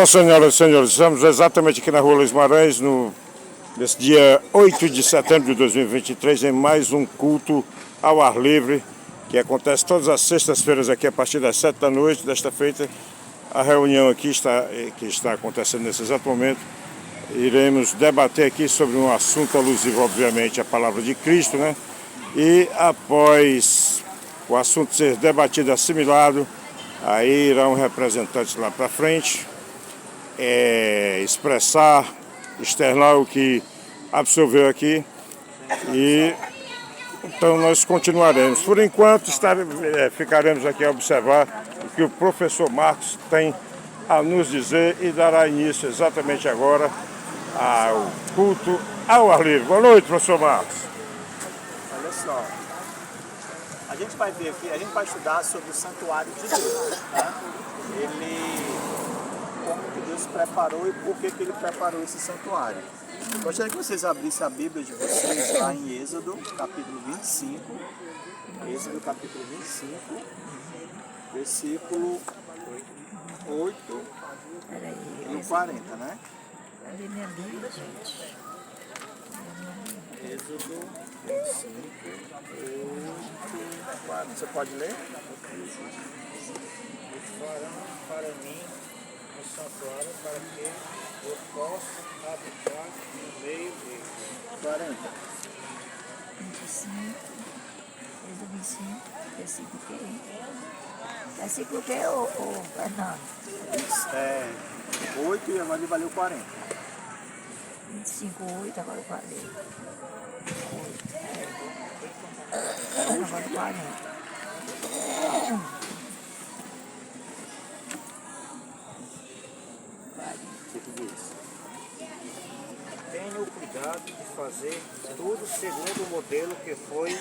Bom, senhoras e senhores, estamos exatamente aqui na Rua Luiz Maranhães, nesse dia 8 de setembro de 2023, em mais um culto ao ar livre, que acontece todas as sextas-feiras aqui a partir das 7 da noite. Desta feita, a reunião aqui que está acontecendo nesse exato momento. Iremos debater aqui sobre um assunto alusivo, obviamente, à palavra de Cristo, né? E após o assunto ser debatido e assimilado, aí irão representantes lá para frente expressar, externar o que absorveu aqui, e então nós continuaremos. Por enquanto ficaremos aqui a observar o que o professor Marcos tem a nos dizer e dará início exatamente agora ao culto ao ar livre. Boa noite, professor Marcos. Olha só, a gente vai ver aqui, a gente vai estudar sobre o santuário de Deus, né? Como que Deus preparou e por que ele preparou esse santuário. Gostaria que vocês abrissem a Bíblia de vocês lá em Êxodo, capítulo 25. Êxodo, capítulo 25, versículo 8 e o 40, né? Cadê minha Bíblia, gente? Êxodo 25, 8, 40. Você pode ler? Farão para mim um santuário para que eu possa habitar no meio deles. 40. 25, Êxodo 25, versículo que? Versículo que, ô Fernando? 8 e agora ele valeu 40. 25, 8, agora eu falei. 8, agora 40. Tenha o cuidado de fazer tudo segundo o modelo que foi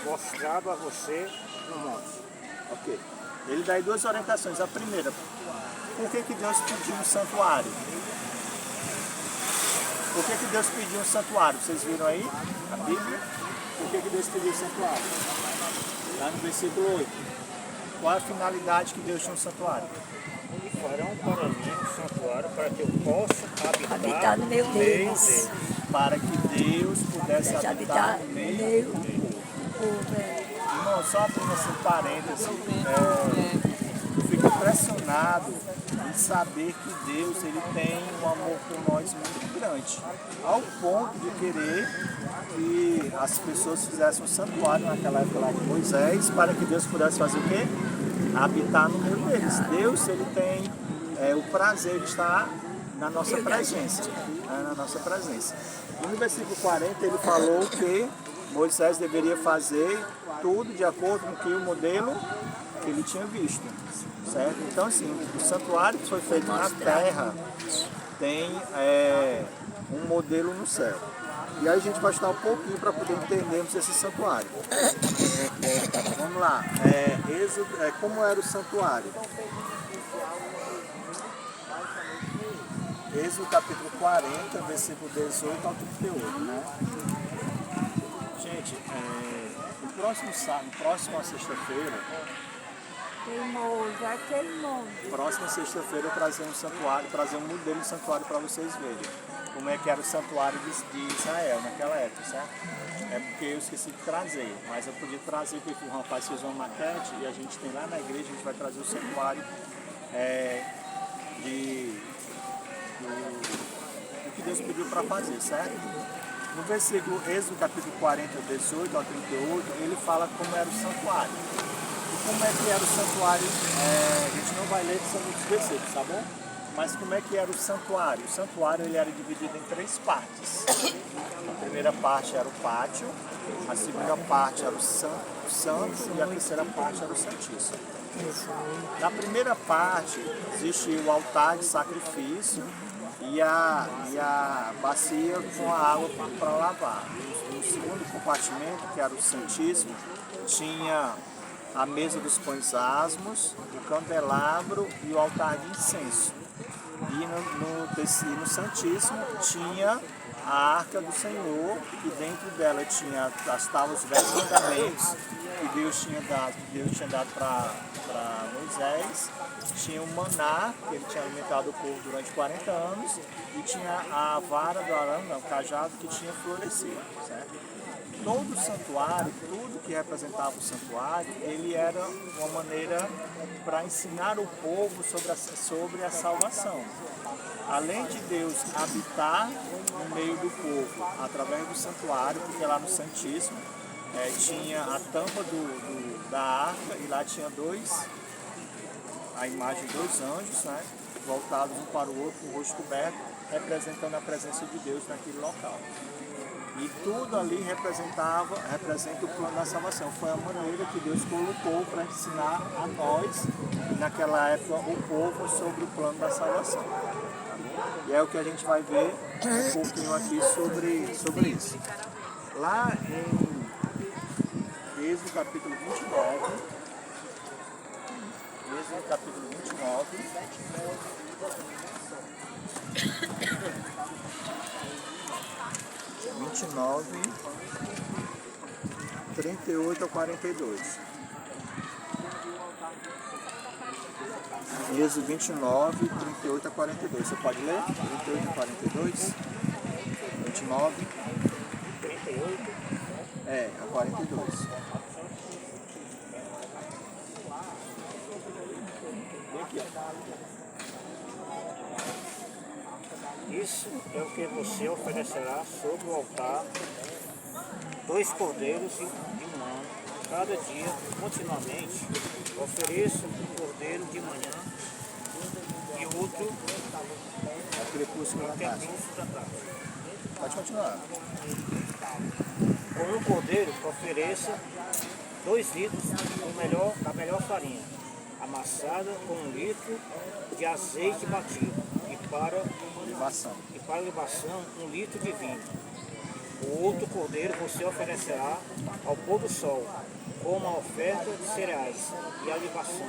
mostrado a você no monte. Ok. Ele dá aí duas orientações. A primeira, por que Deus pediu um santuário? Por que Deus pediu um santuário? Vocês viram aí a Bíblia? Por que Deus pediu um santuário? Lá no versículo 8. Qual a finalidade que Deus tinha um santuário? E farão para mim um santuário para que eu possa Habitar no meio deles. Para que Deus pudesse habitar no meio do povo. Irmão, só abrindo assim parênteses, eu fico impressionado em saber que Deus ele tem um amor por nós muito grande, ao ponto de querer que as pessoas fizessem um santuário naquela época lá de Moisés, para que Deus pudesse fazer o quê? Habitar no meio deles. Deus ele tem o prazer de estar na nossa presença, E no versículo 40 ele falou que Moisés deveria fazer tudo de acordo com o modelo que ele tinha visto, certo? Então assim, o santuário que foi feito na terra tem um modelo no céu. E aí a gente vai estudar um pouquinho para poder entendermos esse santuário. Vamos lá, como era o santuário? Êxodo capítulo 40, versículo 18 ao 38, né? Gente, no próxima sexta-feira, próxima sexta-feira eu trazer um santuário, trazer um modelo de santuário para vocês verem como é que era o santuário de Israel naquela época, certo? É porque eu esqueci de trazer, mas eu podia trazer porque o rapaz fez uma maquete e a gente tem lá na igreja, a gente vai trazer o santuário do que Deus pediu para fazer, certo? No versículo Êxodo capítulo 40, 18 ao 38, ele fala como era o santuário. E como é que era o santuário, a gente não vai ler, são muitos versículos, tá bom? Mas como é que era o santuário? O santuário ele era dividido em 3 partes. A primeira parte era o pátio, a segunda parte era o santo e a terceira parte era o santíssimo. Na primeira parte existia o altar de sacrifício e a bacia com a água para lavar. No segundo compartimento, que era o santíssimo, tinha a mesa dos pães asmos, o candelabro e o altar de incenso. E no Santíssimo tinha a Arca do Senhor, e dentro dela tinha as tábuas dos 10 mandamentos que Deus tinha dado para Moisés, tinha o maná, que ele tinha alimentado o povo durante 40 anos, e tinha a vara do Arão, não, o cajado, que tinha florescido, certo? Todo o santuário, tudo que representava o santuário, ele era uma maneira para ensinar o povo sobre a salvação. Além de Deus habitar no meio do povo através do santuário, porque lá no Santíssimo tinha a tampa da arca e lá tinha a imagem de dois anjos, né, voltados um para o outro, com o rosto coberto, representando a presença de Deus naquele local. E tudo ali representa o plano da salvação. Foi a maneira que Deus colocou para ensinar a nós, naquela época, o povo sobre o plano da salvação. E é o que a gente vai ver um pouquinho aqui sobre isso. Lá em Êxodo capítulo 29, Êxodo capítulo 29, (29) 38 a 42. Êxodo 29, 38 a 42. Você pode ler? 38 a 42? 29? 38. A 42. Vem aqui, ó. Isso é o que você oferecerá sobre o altar, 2 cordeiros de um ano, cada dia, continuamente. Ofereça um cordeiro de manhã e outro A crepúsculo da tarde. da tarde. Pode continuar. Com um cordeiro, ofereça 2 litros da melhor farinha, amassada com 1 litro de azeite batido, e para libação 1 litro de vinho. O outro cordeiro você oferecerá ao pôr do sol, como a oferta de cereais e a libação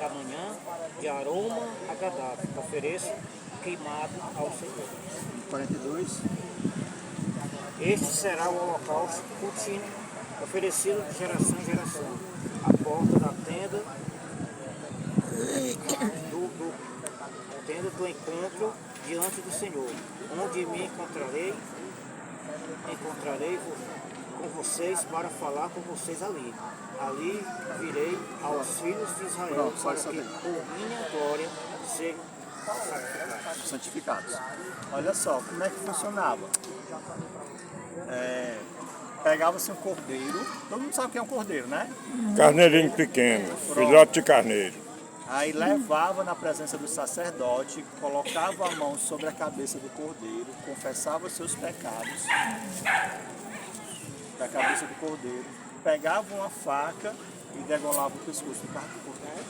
da manhã de aroma agradável. Ofereça queimado ao Senhor. 42. Este será o holocausto contínuo, oferecido de geração em geração, à porta da tenda do encontro diante do Senhor, onde me encontrarei com vocês para falar com vocês ali. Ali virei aos filhos de Israel para que por minha glória sejam Santificados. Olha só, como é que funcionava? Pegava-se um cordeiro, todo mundo sabe o que é um cordeiro, né? Carneirinho pequeno, filhote de carneiro. Aí levava na presença do sacerdote, colocava a mão sobre a cabeça do cordeiro, confessava seus pecados da cabeça do cordeiro, pegava uma faca e degolava o pescoço do cordeiro.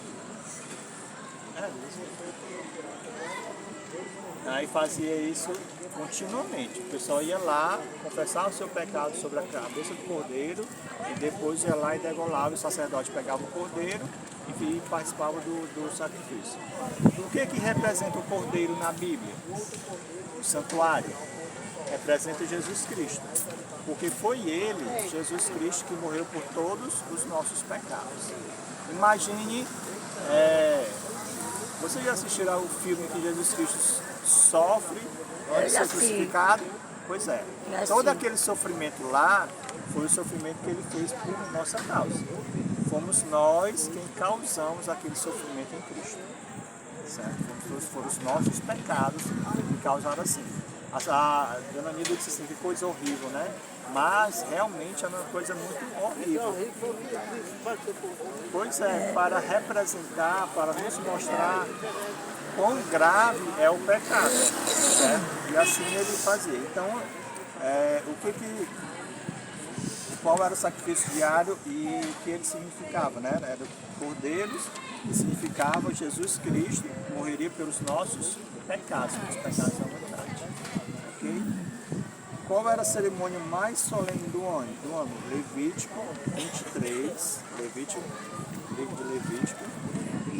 Aí fazia isso continuamente. O pessoal ia lá, confessava o seu pecado sobre a cabeça do cordeiro e depois ia lá e degolava. O sacerdote pegava o cordeiro e participava do sacrifício. O que representa o cordeiro na Bíblia? O santuário. Representa Jesus Cristo. Porque foi ele, Jesus Cristo, que morreu por todos os nossos pecados. Imagine, vocês já assistiram o filme que Jesus Cristo sofre antes de ser crucificado? Pois é. Todo aquele sofrimento lá foi o sofrimento que ele fez por nossa causa. Fomos nós quem causamos aquele sofrimento em Cristo. Certo? Foram os nossos pecados que causaram assim. A dona Nilda disse assim, que coisa horrível, né? Mas realmente é uma coisa muito horrível. Pois é, para representar, para nos mostrar quão grave é o pecado, certo? E assim ele fazia. Então, qual era o sacrifício diário e o que ele significava, né? Era cordeiros, que significava Jesus Cristo que morreria pelos nossos pecados, pelos pecados da humanidade. Ok? Qual era a cerimônia mais solene do ano? Levítico 23, livro de Levítico,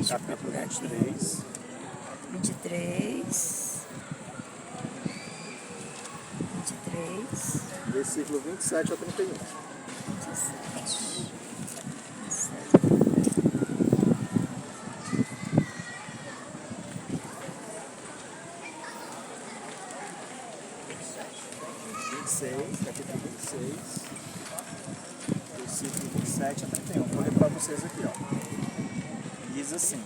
capítulo 23. 23. Versículo 27 a 31. 27. 26, capítulo 26, versículo 27 a 31. Vou ler para vocês aqui, ó. Diz assim: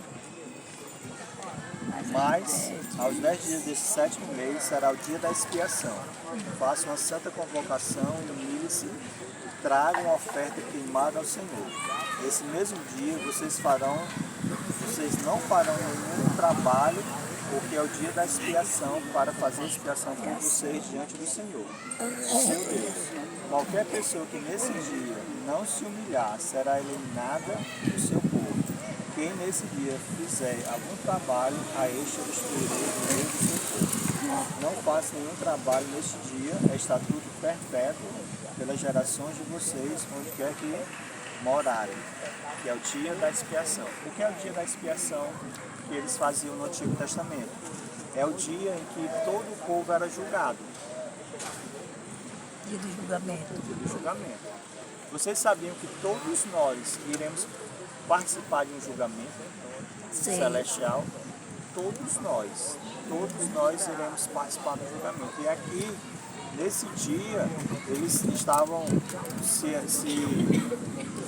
Mas, aos 10 dias deste 7º mês, será o dia da expiação. Faça uma santa convocação e humilhe-se e tragam uma oferta queimada ao Senhor. Esse mesmo dia vocês não farão nenhum trabalho, porque é o dia da expiação, para fazer expiação por vocês diante do Senhor, seu Deus. Qualquer pessoa que nesse dia não se humilhar será eliminada do seu povo. Quem nesse dia fizer algum trabalho, a este eu destruirei do meio do seu povo. Não faça nenhum trabalho neste dia, é estatuto perpétuo pelas gerações de vocês, onde quer que morarem, que é o dia da expiação. O que é o dia da expiação que eles faziam no Antigo Testamento? É o dia em que todo o povo era julgado. Dia do julgamento. Dia do julgamento. Vocês sabiam que todos nós iremos participar de um julgamento celestial? Todos nós iremos participar do julgamento. E aqui, nesse dia, eles estavam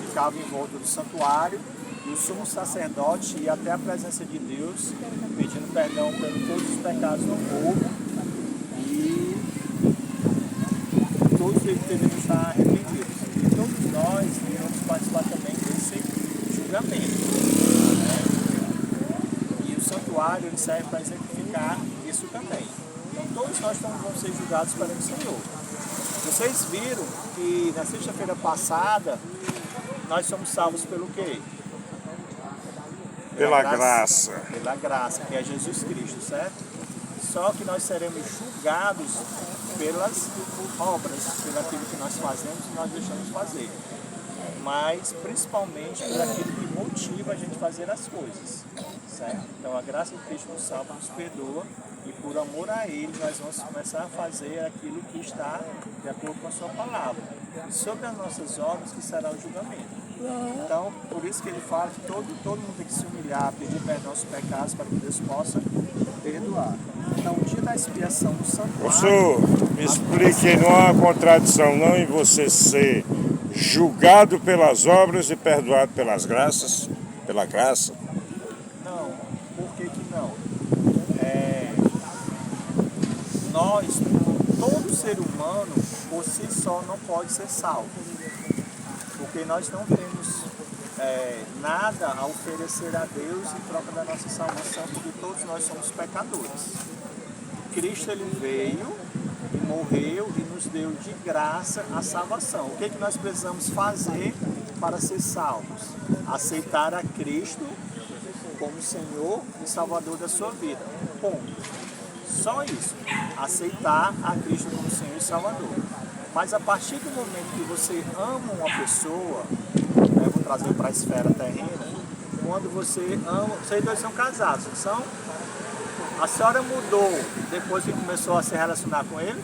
ficavam em volta do santuário, e o sumo sacerdote ia até a presença de Deus, pedindo perdão por todos os pecados do povo, e todos eles deveriam estar arrependidos. E todos nós iremos participar também desse julgamento, né? E o santuário ele serve para exemplificar isso também. Então todos nós vamos ser julgados perante o Senhor. Vocês viram que na sexta-feira passada nós somos salvos pelo quê? Pela graça. Pela graça, que é Jesus Cristo, certo? Só que nós seremos julgados pelas obras, pelo aquilo que nós fazemos e nós deixamos de fazer. Mas principalmente por aquilo que motiva a gente a fazer as coisas, certo? Então a graça de Cristo nos salva, nos perdoa, e por amor a Ele nós vamos começar a fazer aquilo que está de acordo com a sua palavra. Sobre as nossas obras que será o julgamento. Então, por isso que ele fala que todo mundo tem que se humilhar, pedir perdão aos pecados para que Deus possa perdoar. Então, o dia da expiação do santuário... Professor, me explique, não há contradição não em você ser julgado pelas obras e perdoado pelas graças, pela graça? Não, por que não? Todo ser humano, por si só, não pode ser salvo. Porque nós não temos nada a oferecer a Deus em troca da nossa salvação, porque todos nós somos pecadores. Cristo ele veio e morreu e nos deu de graça a salvação. O que nós precisamos fazer para ser salvos? Aceitar a Cristo como Senhor e Salvador da sua vida. Ponto. Só isso. Aceitar a Cristo como Senhor e Salvador. Mas a partir do momento que você ama uma pessoa, eu vou trazer para a esfera terrena, quando você ama, vocês dois são casados, não são? A senhora mudou depois que começou a se relacionar com ele,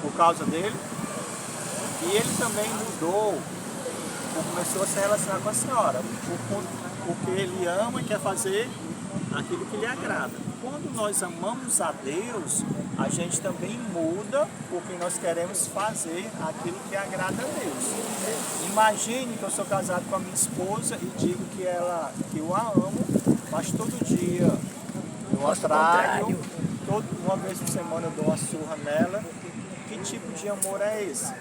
por causa dele, e ele também mudou, começou a se relacionar com a senhora, porque ele ama e quer fazer aquilo que lhe agrada. Quando nós amamos a Deus, a gente também muda porque nós queremos fazer aquilo que agrada a Deus. Imagine que eu sou casado com a minha esposa e digo que eu a amo, mas todo dia eu a traio, uma vez por semana eu dou uma surra nela. Que tipo de amor é esse?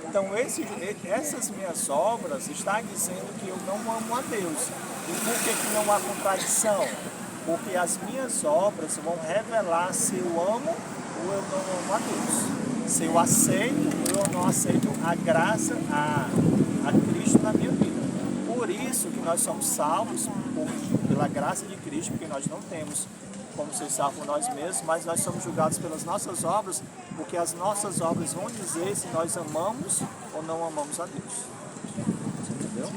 Então essas minhas obras estão dizendo que eu não amo a Deus. E por que não há contradição? Porque as minhas obras vão revelar se eu amo ou eu não amo a Deus. Se eu aceito ou eu não aceito a graça, a Cristo na minha vida. Por isso que nós somos salvos pela graça de Cristo, porque nós não temos como ser salvos por nós mesmos, mas nós somos julgados pelas nossas obras, porque as nossas obras vão dizer se nós amamos ou não amamos a Deus. Você entendeu?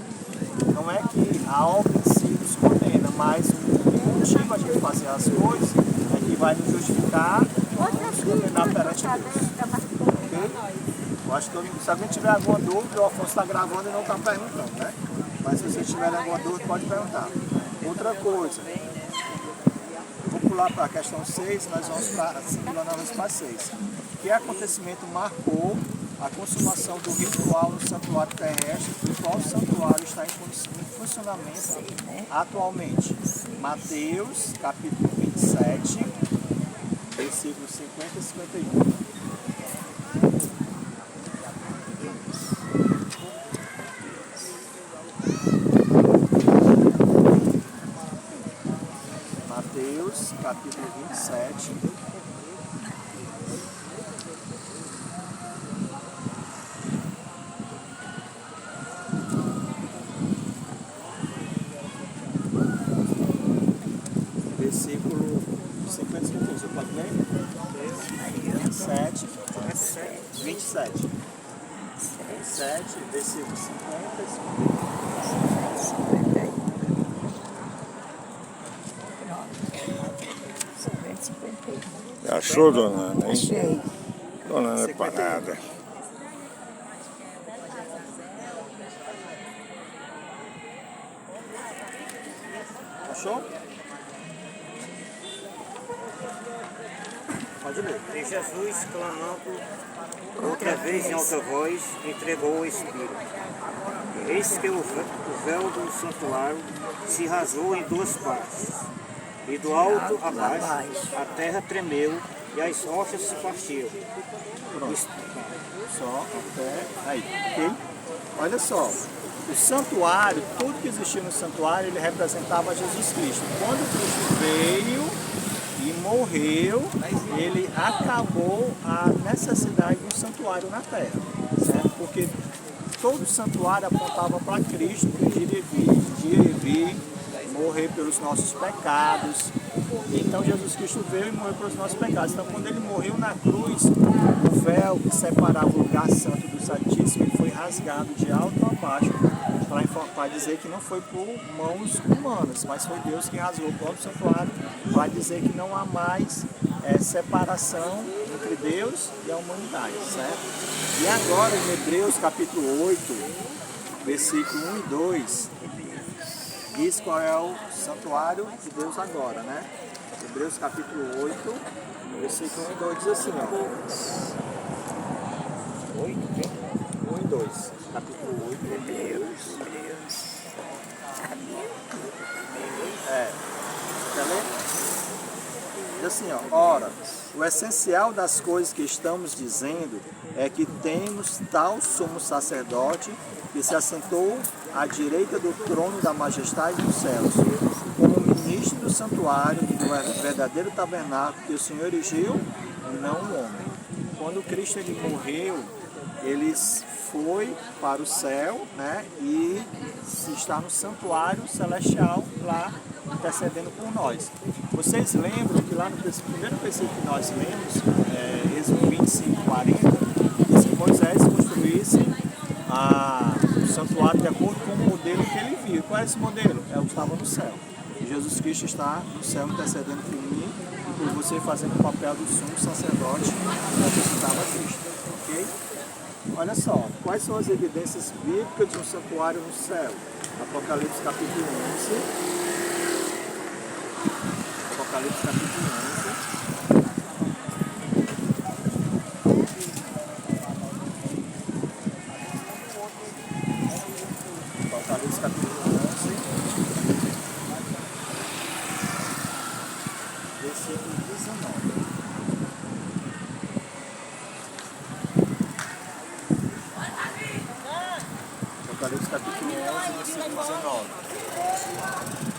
Não é que a obra em si nos condena, mas o motivo a gente fazer as coisas é que vai nos justificar e nos condenar perante Deus. Okay? Eu acho que se alguém tiver alguma dúvida, o Afonso está gravando e não está perguntando, né? Mas se vocês tiverem alguma dúvida, pode perguntar. Outra coisa, vou pular para a questão 6, nós vamos para 5, nós vamos para 6. Que acontecimento marcou a consumação do ritual no santuário terrestre e qual santuário está em funcionamento atualmente? Mateus, capítulo 27, versículos 50 e 51. Mateus, capítulo 27. Versículo 50 e 51. Você pode ler? 27. 27. 27, versículo 50 e 51. 51. Achou, dona Ana, hein? Achei. Dona Ana é parada. Achou? Pode ler. E Jesus, clamando outra vez em alta voz, entregou o Espírito. Eis que o véu do santuário se rasgou em duas partes, e do alto a baixo a terra tremeu e as rochas se partiram. Só até aí, ok? Olha só, o santuário, tudo que existia no santuário, ele representava Jesus Cristo. Quando Cristo veio e morreu, ele acabou a necessidade de um santuário na terra, certo? Porque todo santuário apontava para Cristo, que iria vir, morrer pelos nossos pecados. Então Jesus Cristo veio e morreu pelos nossos pecados. Então quando ele morreu na cruz, o véu que separava o lugar santo do Santíssimo, ele foi rasgado de alto a baixo, para dizer que não foi por mãos humanas, mas foi Deus que rasgou o próprio santuário, para dizer que não há mais separação entre Deus e a humanidade, certo? E agora em Hebreus capítulo 8, versículo 1 e 2, diz qual é o santuário de Deus agora, né? Hebreus capítulo 8, versículo 1 e 2 diz assim, ó. 1 e 2, capítulo 8, Hebreus. Quer ler? Diz assim, ó. Ora, o essencial das coisas que estamos dizendo é que temos tal sumo sacerdote que se assentou à direita do trono da majestade dos céus, como ministro do santuário e do verdadeiro tabernáculo que o Senhor erigiu, não o homem. Quando Cristo ele morreu, ele foi para o céu, né, e está no santuário celestial lá intercedendo por nós. Vocês lembram que lá no primeiro versículo que nós lemos, Êxodo 25, 40, diz que Moisés construísse o santuário de acordo com o modelo que ele viu. Qual é esse modelo? É o que estava no céu. E Jesus Cristo está no céu intercedendo por mim e por você, fazendo o papel do sumo sacerdote que representava Cristo. Ok? Olha só, quais são as evidências bíblicas de um santuário no céu? Apocalipse capítulo 11. Apocalipse capítulo 11. Apocalipse capítulo 11. Versículo 19. Apocalipse capítulo 11, versículo 19.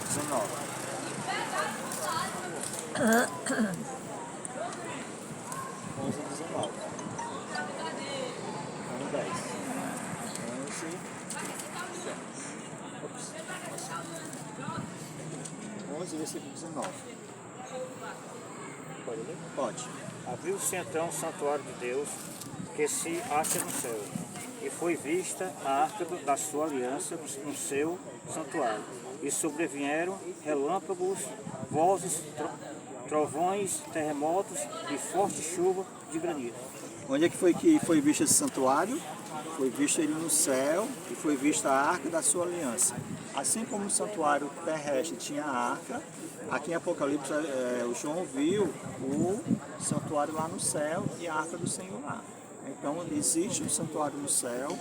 19. 11, 19. 1, 10. 11, versículo 19. Pode ler? Pode. Abriu-se então o santuário de Deus, que se acha no céu, e foi vista a arca da sua aliança no seu santuário. E sobrevieram relâmpagos, vozes, trovões, terremotos e forte chuva de granizo. Onde é que foi visto esse santuário? Foi visto ele no céu e foi vista a arca da sua aliança. Assim como o santuário terrestre tinha a arca, Aqui em Apocalipse, o João viu o santuário lá no céu e a arca do Senhor lá. Então existe um santuário no céu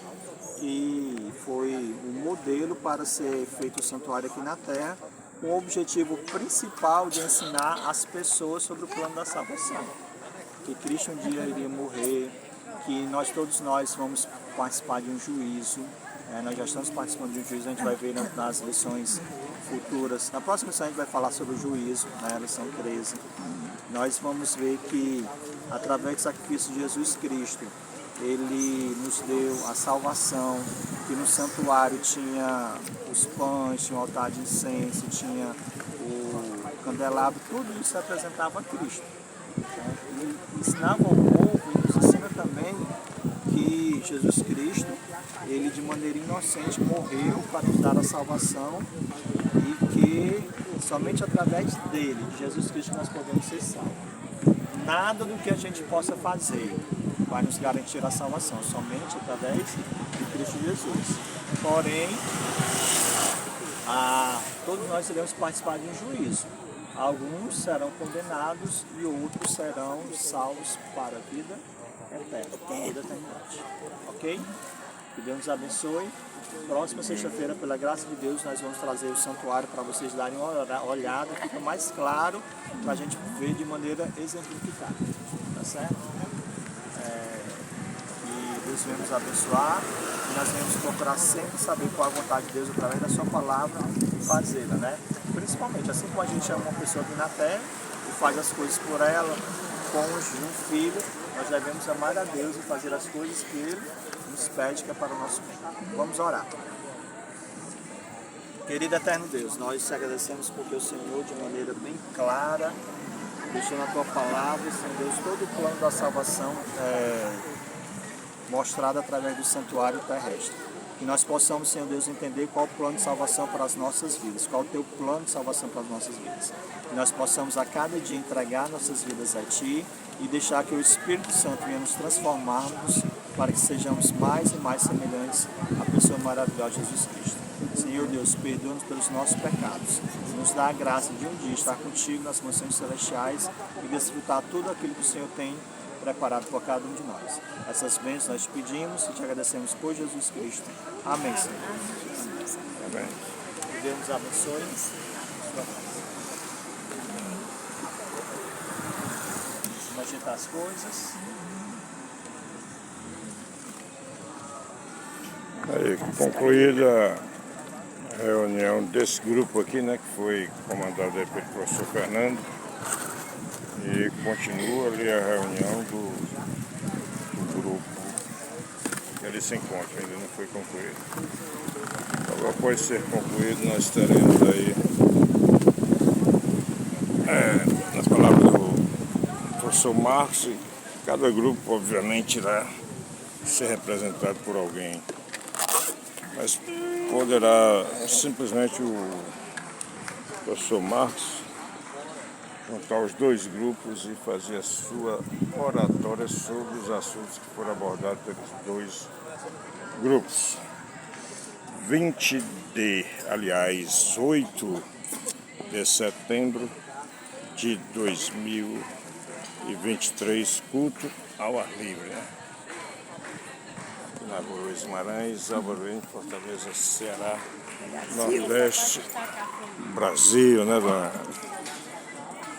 que foi um modelo para ser feito o santuário aqui na terra, com o objetivo principal de ensinar as pessoas sobre o plano da salvação. Que Cristo um dia iria morrer, que todos nós vamos participar de um juízo. Nós já estamos participando de um juízo, a gente vai ver nas lições futuras. Na próxima lição a gente vai falar sobre o juízo, na lição 13. Nós vamos ver que, através do sacrifício de Jesus Cristo, Ele nos deu a salvação, que no santuário tinha os pães, tinha o altar de incenso, tinha o candelabro, tudo isso representava Cristo. E ensinava ao povo e nos ensina também que Jesus Cristo, Ele de maneira inocente morreu para nos dar a salvação e que somente através dele, de Jesus Cristo, nós podemos ser salvos. Nada do que a gente possa fazer vai nos garantir a salvação, somente através de Cristo Jesus. Porém, todos nós iremos participar de um juízo. Alguns serão condenados e outros serão salvos para a vida eterna, para a vida eternidade. Ok? Que Deus nos abençoe. Próxima sexta-feira, pela graça de Deus, nós vamos trazer o santuário para vocês darem uma olhada, fica mais claro para a gente ver de maneira exemplificada. Tá certo? E Deus venha nos abençoar. E nós vamos procurar sempre saber qual é a vontade de Deus através da sua palavra e fazê-la, né? Principalmente, assim como a gente ama uma pessoa aqui na terra e faz as coisas por ela, cônjuge, um filho, nós devemos amar a Deus e fazer as coisas que Ele nos pede, que é para o nosso bem. Vamos orar. Querido eterno Deus, nós te agradecemos porque o Senhor, de maneira bem clara, deixou na tua palavra, Senhor Deus, todo o plano da salvação mostrado através do santuário terrestre. Que nós possamos, Senhor Deus, entender qual o plano de salvação para as nossas vidas, qual o teu plano de salvação para as nossas vidas. Que nós possamos a cada dia entregar nossas vidas a Ti e deixar que o Espírito Santo venha nos transformarmos para que sejamos mais e mais semelhantes à pessoa maravilhosa de Jesus Cristo. Senhor Deus, perdoa-nos pelos nossos pecados. Nos dá a graça de um dia estar contigo nas mansões celestiais e desfrutar tudo aquilo que o Senhor tem preparado por cada um de nós. Essas bênçãos nós te pedimos e te agradecemos por Jesus Cristo. Amém, Senhor. Amém. Que Deus nos abençoe. Vamos ajeitar as coisas. Aí, concluída a reunião desse grupo aqui, né, que foi comandado aí pelo professor Fernando, e continua ali a reunião do grupo. Ele se encontra, ainda não foi concluído. Então, após ser concluído, nós teremos aí, nas palavras do professor Marcos, e cada grupo, obviamente, irá ser representado por alguém. Mas poderá simplesmente o professor Marcos juntar os dois grupos e fazer a sua oratória sobre os assuntos que foram abordados pelos dois grupos. 8 de setembro de 2023, culto ao ar livre, né? Na Rua Luiz Guimarães, Alvarenga, Fortaleza, Ceará, Nordeste, Brasil, né, dona?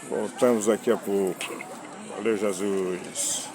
Voltamos daqui a pouco. Valeu, Jesus.